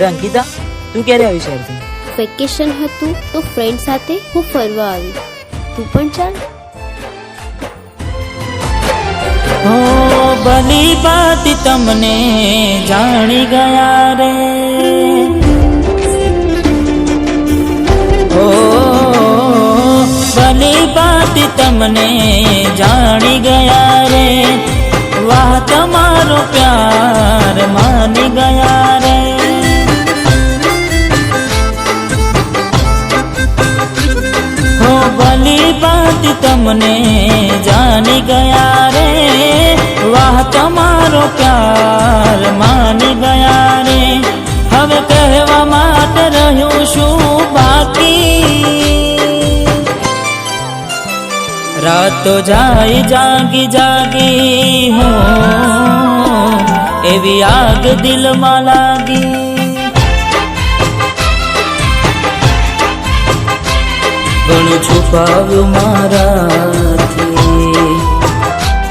અરે અંકિતા, તું ક્યારે આવી શહેરથી? વેકેશન હતું તો ફ્રેન્ડ સાથે હું ફરવા આવી. તું પણ ચાલ. હો ભલી બાત તમને જાણી ગયા રે, ઓ ભલી બાત તમને જાણી ગયા રે, વાહ તમારો પ્યાર માની ગયા રે. હો ભલી બાત તમને જાણી ગયા રે, વાહ તમારો પ્યાર માની ગયા રે. હવે કહેવા માટે રહ્યું શું બાકી, રાતો જાય જાગી જાગી હું, એવી આગ દિલમાં લાગી. ઘણું છુપાવ્યું મારાથી,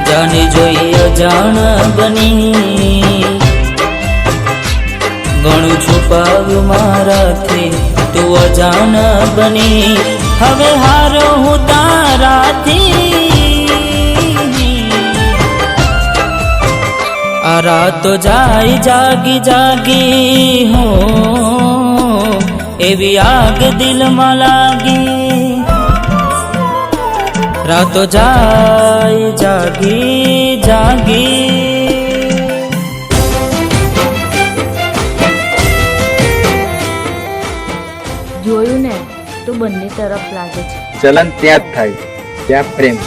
જાણી જોઈ અજાણ બની. ઘણું છુપાવ્યું મારાથી, તું અજાણ બની. હવે હારો હું તારાથી, આ રાતો જાય જાગી જાગી હું, એવી આગ દિલમાં લાગી. રાતો જાય જાગી જાગી. જોયું ને, તો બંને તરફ લાગે છે. ચલન ત્યાં જ થાય, ત્યાં પ્રેમ.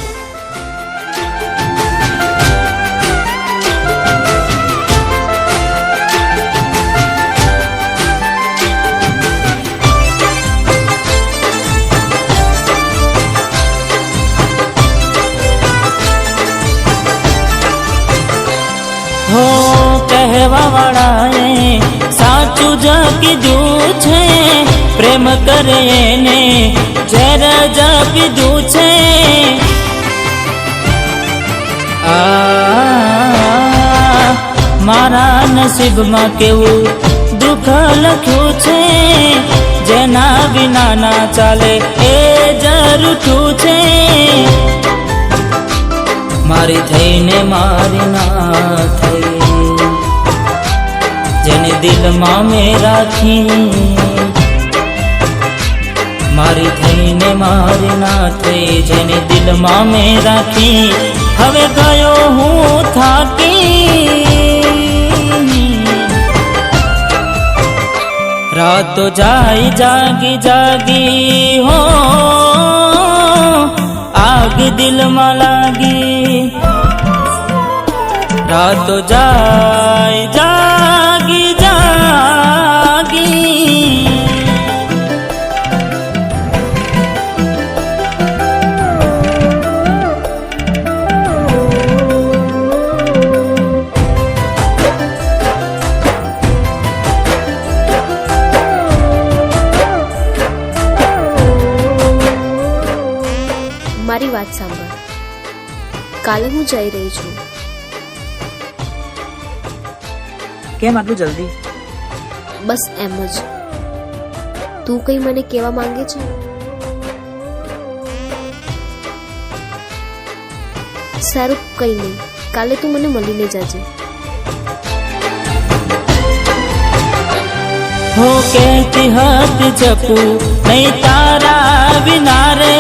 હો કહેવા વાળાએ સાચું જ કીધું છે, પ્રેમ કરે એને ઝેર જ પીધું છે. મારા નસીબમાં કેવું દુઃખ લખ્યું છે, જેના વિના ના ચાલે એ જ રૂઠું છે. મારી થઈને મારી ના થઈ, જેને દિલમાં મેં રાખી. મારી થઈને મારી ના થઈ, જેને દિલમાં મેં રાખી. હવે ગયો હું થાકી, રાતો જાય જાગી જાગી હો, આગ દિલમાં લાગી. રાતો જાય જાગી જાગી. મારી વાત સાંભળ. કાલે હું જઈ રહી છું. કેમ આટલું જલ્દી? બસ એમ જ. તું કઈ મને કહેવા માંગે છે? સારું, કઈ નહીં. કાલે તું મને મળીને જજે. હો કહેતી હતી જપું નહીં તારા વિના રે,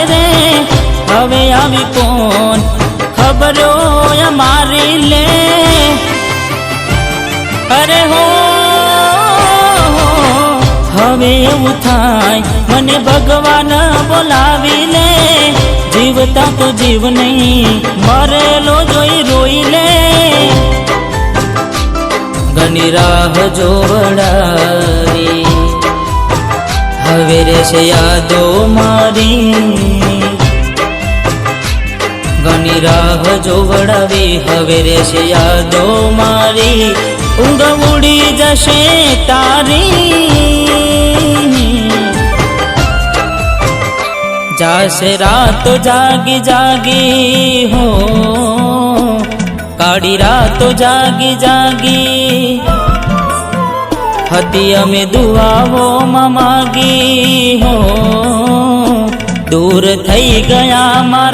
હવે આવી કોણ ખબરો અમારી લે. અરે હો હવે એવું થાય મને ભગવાન બોલાવી લે. જીવતા તો જીવ નહીં, મરેલો જોઈ રોઈ લે. ઘણી રાહ જોવડાવી, હવે રહેશે યાદો મારી. ઘણી રાહ જોવડાવી, હવે રહેશે યાદો મારી. ઊંઘ ઉડી જશે તારી, જાશે રાતો જાગી જાગી હો, કાળી રાતો જાગી જાગી. હતી અમે દુઆઓમાં માગી હો, દૂર થઈ ગયા મારા